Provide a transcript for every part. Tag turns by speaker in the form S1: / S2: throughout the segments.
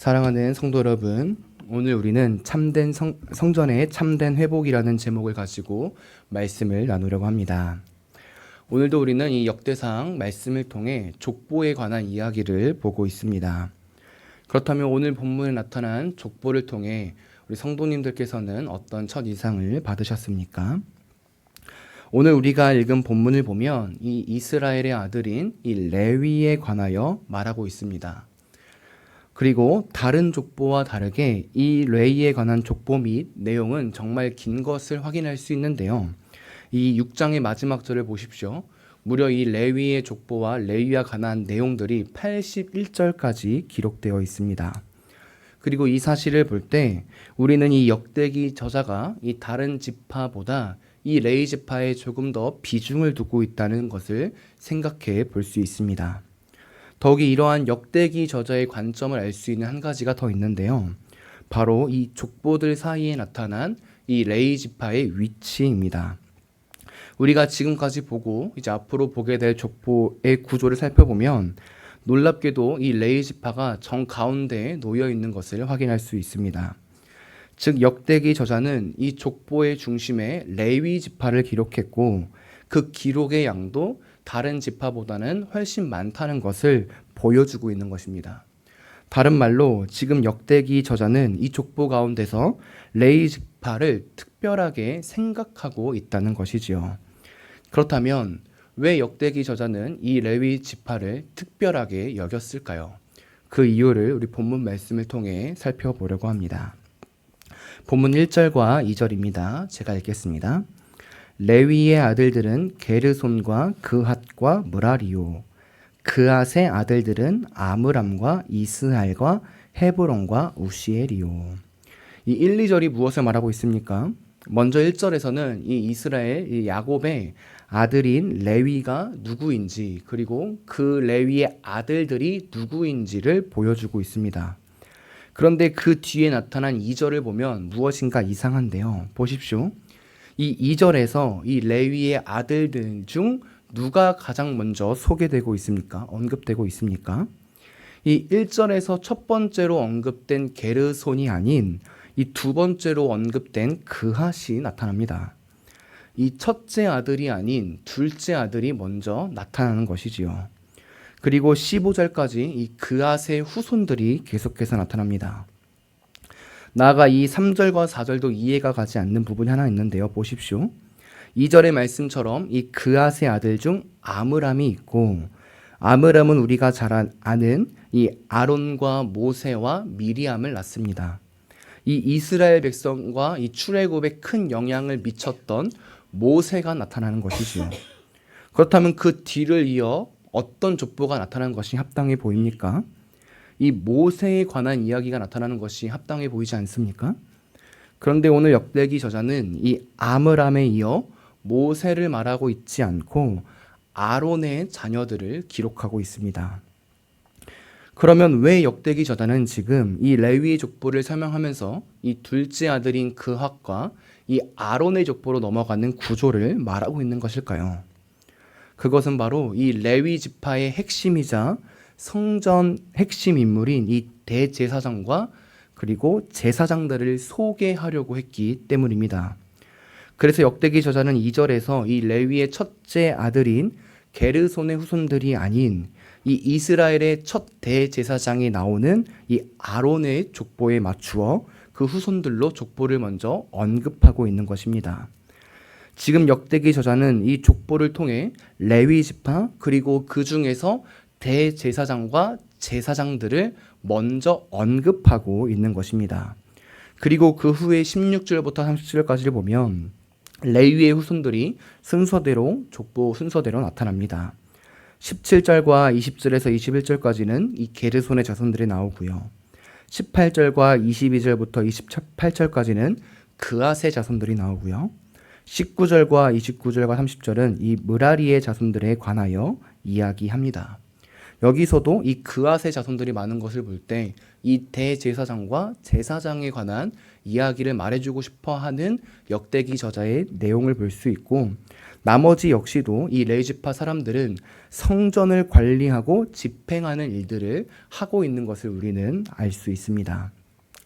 S1: 사랑하는 성도 여러분, 오늘 우리는 참된 성전의 참된 회복이라는 제목을 가지고 말씀을 나누려고 합니다. 오늘도 우리는 이 역대상 말씀을 통해 족보에 관한 이야기를 보고 있습니다. 그렇다면 오늘 본문에 나타난 족보를 통해 우리 성도님들께서는 어떤 첫 인상을 받으셨습니까? 오늘 우리가 읽은 본문을 보면 이 이스라엘의 아들인 이 레위에 관하여 말하고 있습니다. 그리고 다른 족보와 다르게 이 레위에 관한 족보 및 내용은 정말 긴 것을 확인할 수 있는데요. 이 6장의 마지막 절을 보십시오. 무려 이 레위의 족보와 레위와 관한 내용들이 81절까지 기록되어 있습니다. 그리고 이 사실을 볼 때 우리는 이 역대기 저자가 이 다른 지파보다 이 레위 지파에 조금 더 비중을 두고 있다는 것을 생각해 볼 수 있습니다. 더욱이 이러한 역대기 저자의 관점을 알 수 있는 한 가지가 더 있는데요. 바로 이 족보들 사이에 나타난 이 레위 지파의 위치입니다. 우리가 지금까지 보고 이제 앞으로 보게 될 족보의 구조를 살펴보면 놀랍게도 이 레위 지파가 정 가운데에 놓여 있는 것을 확인할 수 있습니다. 즉 역대기 저자는 이 족보의 중심에 레위 지파를 기록했고 그 기록의 양도 다른 지파보다는 훨씬 많다는 것을 보여주고 있는 것입니다. 다른 말로 지금 역대기 저자는 이 족보 가운데서 레위 지파를 특별하게 생각하고 있다는 것이지요. 그렇다면 왜 역대기 저자는 이 레위 지파를 특별하게 여겼을까요? 그 이유를 우리 본문 말씀을 통해 살펴보려고 합니다. 본문 1절과 2절입니다. 제가 읽겠습니다. 레위의 아들들은 게르손과 그핫과 므라리요. 그핫의 아들들은 아므람과 이스할과 헤브론과 우시엘이요. 이 1, 2절이 무엇을 말하고 있습니까? 먼저 1절에서는 이 이스라엘, 이 야곱의 아들인 레위가 누구인지 그리고 그 레위의 아들들이 누구인지를 보여주고 있습니다. 그런데 그 뒤에 나타난 2절을 보면 무엇인가 이상한데요. 보십시오. 이 2절에서 이 레위의 아들들 중 누가 가장 먼저 소개되고 있습니까? 언급되고 있습니까? 이 1절에서 첫 번째로 언급된 게르손이 아닌 이 두 번째로 언급된 그핫이 나타납니다. 이 첫째 아들이 아닌 둘째 아들이 먼저 나타나는 것이지요. 그리고 15절까지 이 그핫의 후손들이 계속해서 나타납니다. 나아가 이 3절과 4절도 이해가 가지 않는 부분이 하나 있는데요. 보십시오. 2절의 말씀처럼 이 그핫의 아들 중 아므람이 있고 아므람은 우리가 잘 아는 이 아론과 모세와 미리암을 낳습니다. 이 이스라엘 백성과 이 출애굽에 큰 영향을 미쳤던 모세가 나타나는 것이지요. 그렇다면 그 뒤를 이어 어떤 족보가 나타나는 것이 합당해 보입니까? 이 모세에 관한 이야기가 나타나는 것이 합당해 보이지 않습니까? 그런데 오늘 역대기 저자는 이 아므람에 이어 모세를 말하고 있지 않고 아론의 자녀들을 기록하고 있습니다. 그러면 왜 역대기 저자는 지금 이 레위의 족보를 설명하면서 이 둘째 아들인 그핫과 이 아론의 족보로 넘어가는 구조를 말하고 있는 것일까요? 그것은 바로 이 레위 지파의 핵심이자 성전 핵심 인물인 이 대제사장과 그리고 제사장들을 소개하려고 했기 때문입니다. 그래서 역대기 저자는 2절에서 이 레위의 첫째 아들인 게르손의 후손들이 아닌 이 이스라엘의 첫 대제사장이 나오는 이 아론의 족보에 맞추어 그 후손들로 족보를 먼저 언급하고 있는 것입니다. 지금 역대기 저자는 이 족보를 통해 레위 지파 그리고 그 중에서 대제사장과 제사장들을 먼저 언급하고 있는 것입니다. 그리고 그 후에 16절부터 30절까지를 보면 레위의 후손들이 순서대로 족보 순서대로 나타납니다. 17절과 20절에서 21절까지는 이 게르손의 자손들이 나오고요. 18절과 22절부터 28절까지는 그핫의 자손들이 나오고요. 19절과 29절과 30절은 이 므라리의 자손들에 관하여 이야기합니다. 여기서도 이 그핫의 자손들이 많은 것을 볼 때 이 대제사장과 제사장에 관한 이야기를 말해주고 싶어 하는 역대기 저자의 내용을 볼 수 있고 나머지 역시도 이 레위지파 사람들은 성전을 관리하고 집행하는 일들을 하고 있는 것을 우리는 알 수 있습니다.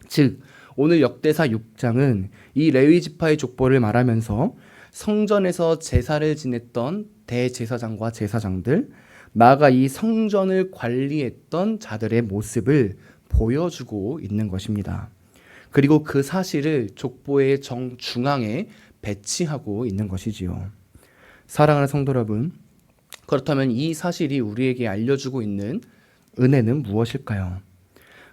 S1: 즉 오늘 역대사 6장은 이 레위지파의 족보를 말하면서 성전에서 제사를 지냈던 대제사장과 제사장들, 나아가 이 성전을 관리했던 자들의 모습을 보여주고 있는 것입니다. 그리고 그 사실을 족보의 정중앙에 배치하고 있는 것이지요. 사랑하는 성도 여러분, 그렇다면 이 사실이 우리에게 알려주고 있는 은혜는 무엇일까요?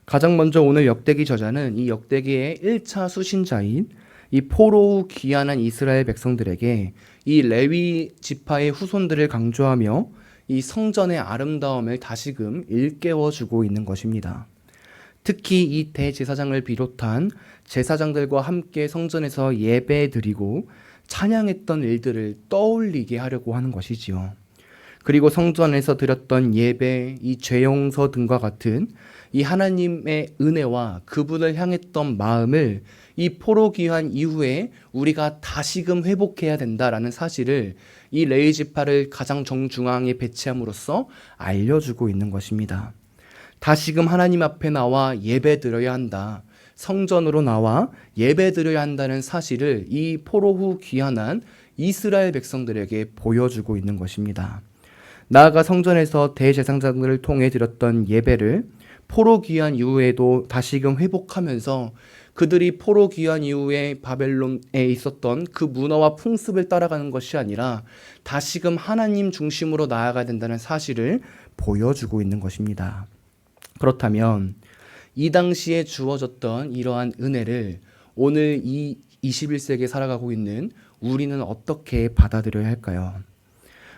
S1: 가장 먼저 오늘 역대기 저자는 이 역대기의 1차 수신자인 이 포로 후 귀환한 이스라엘 백성들에게 이 레위 지파의 후손들을 강조하며 이 성전의 아름다움을 다시금 일깨워주고 있는 것입니다. 특히 이 대제사장을 비롯한 제사장들과 함께 성전에서 예배드리고 찬양했던 일들을 떠올리게 하려고 하는 것이지요. 그리고 성전에서 드렸던 예배, 이 죄용서 등과 같은 이 하나님의 은혜와 그분을 향했던 마음을 이 포로 귀환 이후에 우리가 다시금 회복해야 된다라는 사실을 이 레위 지파를 가장 정중앙에 배치함으로써 알려주고 있는 것입니다. 다시금 하나님 앞에 나와 예배드려야 한다. 성전으로 나와 예배드려야 한다는 사실을 이 포로 후 귀환한 이스라엘 백성들에게 보여주고 있는 것입니다. 나아가 성전에서 대제사장들을 통해 드렸던 예배를 포로 귀환 이후에도 다시금 회복하면서 그들이 포로 귀환 이후에 바벨론에 있었던 그 문화와 풍습을 따라가는 것이 아니라 다시금 하나님 중심으로 나아가야 된다는 사실을 보여주고 있는 것입니다. 그렇다면 이 당시에 주어졌던 이러한 은혜를 오늘 이 21세기에 살아가고 있는 우리는 어떻게 받아들여야 할까요?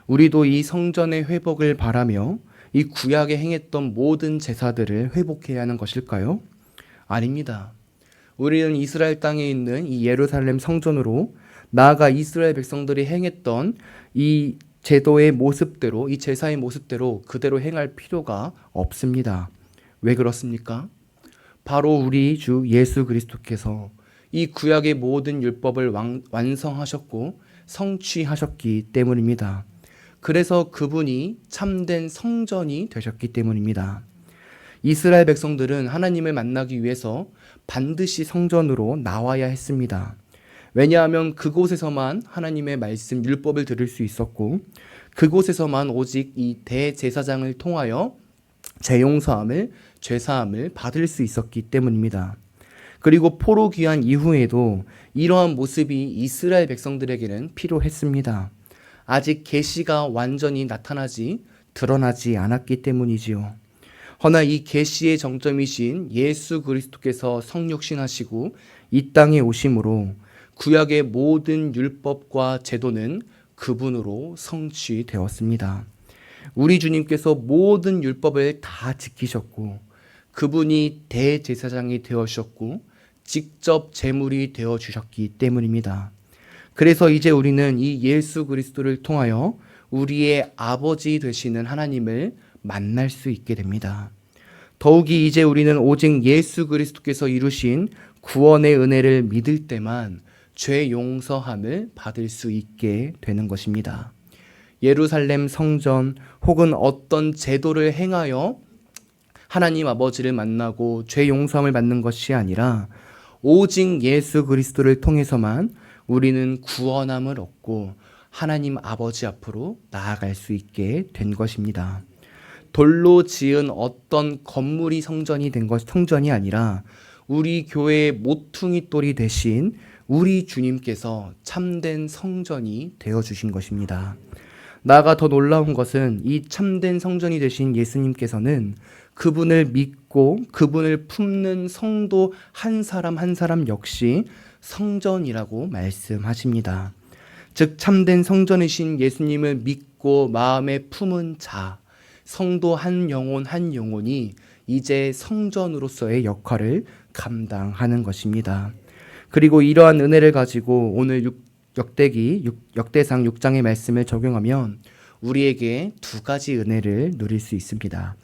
S1: 우리도 이 성전의 회복을 바라며 이 구약에 행했던 모든 제사들을 회복해야 하는 것일까요? 아닙니다. 우리는 이스라엘 땅에 있는 이 예루살렘 성전으로 나아가 이스라엘 백성들이 행했던 이 제도의 모습대로, 이 제사의 모습대로 그대로 행할 필요가 없습니다. 왜 그렇습니까? 바로 우리 주 예수 그리스도께서 이 구약의 모든 율법을 완성하셨고 성취하셨기 때문입니다. 그래서 그분이 참된 성전이 되셨기 때문입니다. 이스라엘 백성들은 하나님을 만나기 위해서 반드시 성전으로 나와야 했습니다. 왜냐하면 그곳에서만 하나님의 말씀, 율법을 들을 수 있었고 그곳에서만 오직 이 대제사장을 통하여 죄용서함을, 죄사함을 받을 수 있었기 때문입니다. 그리고 포로 귀환 이후에도 이러한 모습이 이스라엘 백성들에게는 필요했습니다. 아직 계시가 완전히 드러나지 않았기 때문이지요. 허나 이 계시의 정점이신 예수 그리스도께서 성육신하시고 이 땅에 오심으로 구약의 모든 율법과 제도는 그분으로 성취되었습니다. 우리 주님께서 모든 율법을 다 지키셨고 그분이 대제사장이 되어주셨고 직접 제물이 되어주셨기 때문입니다. 그래서 이제 우리는 이 예수 그리스도를 통하여 우리의 아버지 되시는 하나님을 만날 수 있게 됩니다. 더욱이 이제 우리는 오직 예수 그리스도께서 이루신 구원의 은혜를 믿을 때만 죄 용서함을 받을 수 있게 되는 것입니다. 예루살렘 성전 혹은 어떤 제도를 행하여 하나님 아버지를 만나고 죄 용서함을 받는 것이 아니라 오직 예수 그리스도를 통해서만 우리는 구원함을 얻고 하나님 아버지 앞으로 나아갈 수 있게 된 것입니다. 돌로 지은 어떤 건물이 성전이 아니라 우리 교회의 모퉁이 돌이 되신 우리 주님께서 참된 성전이 되어주신 것입니다. 나아가 더 놀라운 것은 이 참된 성전이 되신 예수님께서는 그분을 믿고 그분을 품는 성도 한 사람 한 사람 역시 성전이라고 말씀하십니다. 즉 참된 성전이신 예수님을 믿고 마음에 품은 자, 성도 한 영혼 한 영혼이 이제 성전으로서의 역할을 감당하는 것입니다. 그리고 이러한 은혜를 가지고 오늘 역대상 6장의 말씀을 적용하면 우리에게 두 가지 은혜를 누릴 수 있습니다.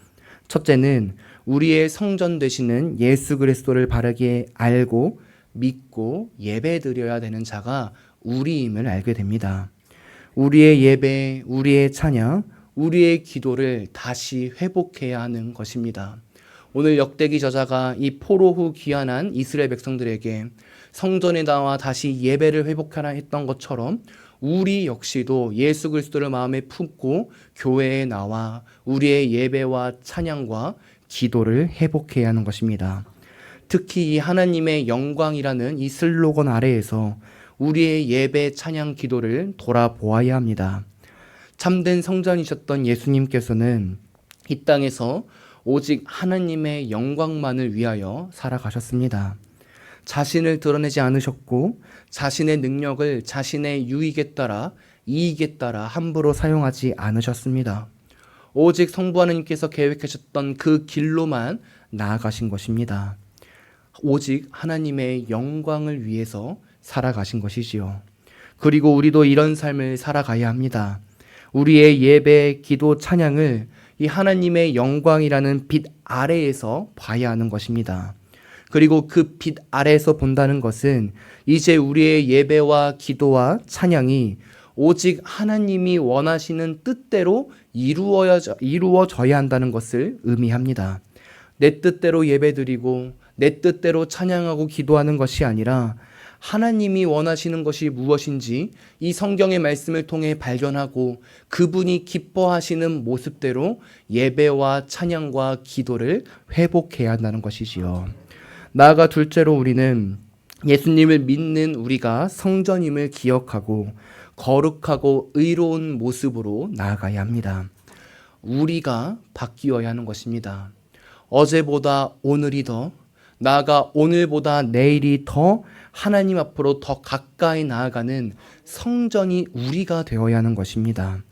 S1: 첫째는 우리의 성전 되시는 예수 그리스도를 바르게 알고 믿고 예배드려야 되는 자가 우리임을 알게 됩니다. 우리의 예배, 우리의 찬양, 우리의 기도를 다시 회복해야 하는 것입니다. 오늘 역대기 저자가 이 포로 후 귀환한 이스라엘 백성들에게 성전에 나와 다시 예배를 회복하라 했던 것처럼 우리 역시도 예수 그리스도를 마음에 품고 교회에 나와 우리의 예배와 찬양과 기도를 회복해야 하는 것입니다. 특히 이 하나님의 영광이라는 이 슬로건 아래에서 우리의 예배, 찬양, 기도를 돌아보아야 합니다. 참된 성전이셨던 예수님께서는 이 땅에서 오직 하나님의 영광만을 위하여 살아가셨습니다. 자신을 드러내지 않으셨고 자신의 능력을 자신의 유익에 따라 이익에 따라 함부로 사용하지 않으셨습니다. 오직 성부 하나님께서 계획하셨던 그 길로만 나아가신 것입니다. 오직 하나님의 영광을 위해서 살아가신 것이지요. 그리고 우리도 이런 삶을 살아가야 합니다. 우리의 예배, 기도, 찬양을 이 하나님의 영광이라는 빛 아래에서 봐야 하는 것입니다. 그리고 그 빛 아래에서 본다는 것은 이제 우리의 예배와 기도와 찬양이 오직 하나님이 원하시는 뜻대로 이루어져야 한다는 것을 의미합니다. 내 뜻대로 예배드리고 내 뜻대로 찬양하고 기도하는 것이 아니라 하나님이 원하시는 것이 무엇인지 이 성경의 말씀을 통해 발견하고 그분이 기뻐하시는 모습대로 예배와 찬양과 기도를 회복해야 한다는 것이지요. 나아가 둘째로 우리는 예수님을 믿는 우리가 성전임을 기억하고 거룩하고 의로운 모습으로 나아가야 합니다. 우리가 바뀌어야 하는 것입니다. 어제보다 오늘이 더, 나아가 오늘보다 내일이 더 하나님 앞으로 더 가까이 나아가는 성전이 우리가 되어야 하는 것입니다.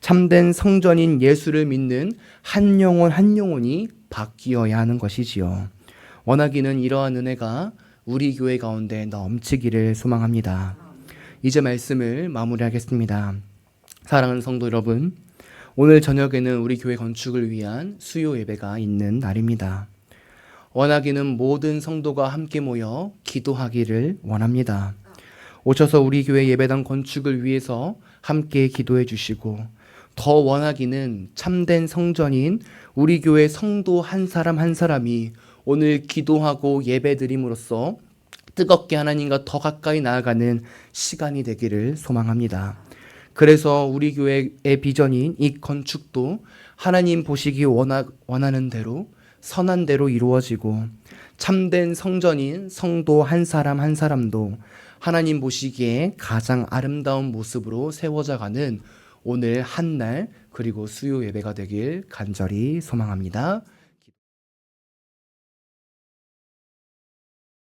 S1: 참된 성전인 예수를 믿는 한 영혼 한 영혼이 바뀌어야 하는 것이지요. 원하기는 이러한 은혜가 우리 교회 가운데 넘치기를 소망합니다. 이제 말씀을 마무리하겠습니다. 사랑하는 성도 여러분, 오늘 저녁에는 우리 교회 건축을 위한 수요 예배가 있는 날입니다. 원하기는 모든 성도가 함께 모여 기도하기를 원합니다. 오셔서 우리 교회 예배당 건축을 위해서 함께 기도해 주시고, 더 원하기는 참된 성전인 우리 교회 성도 한 사람 한 사람이 오늘 기도하고 예배드림으로써 뜨겁게 하나님과 더 가까이 나아가는 시간이 되기를 소망합니다. 그래서 우리 교회의 비전인 이 건축도 하나님 보시기 원하는 대로 선한 대로 이루어지고 참된 성전인 성도 한 사람 한 사람도 하나님 보시기에 가장 아름다운 모습으로 세워져가는 오늘 한날 그리고 수요 예배가 되길 간절히 소망합니다.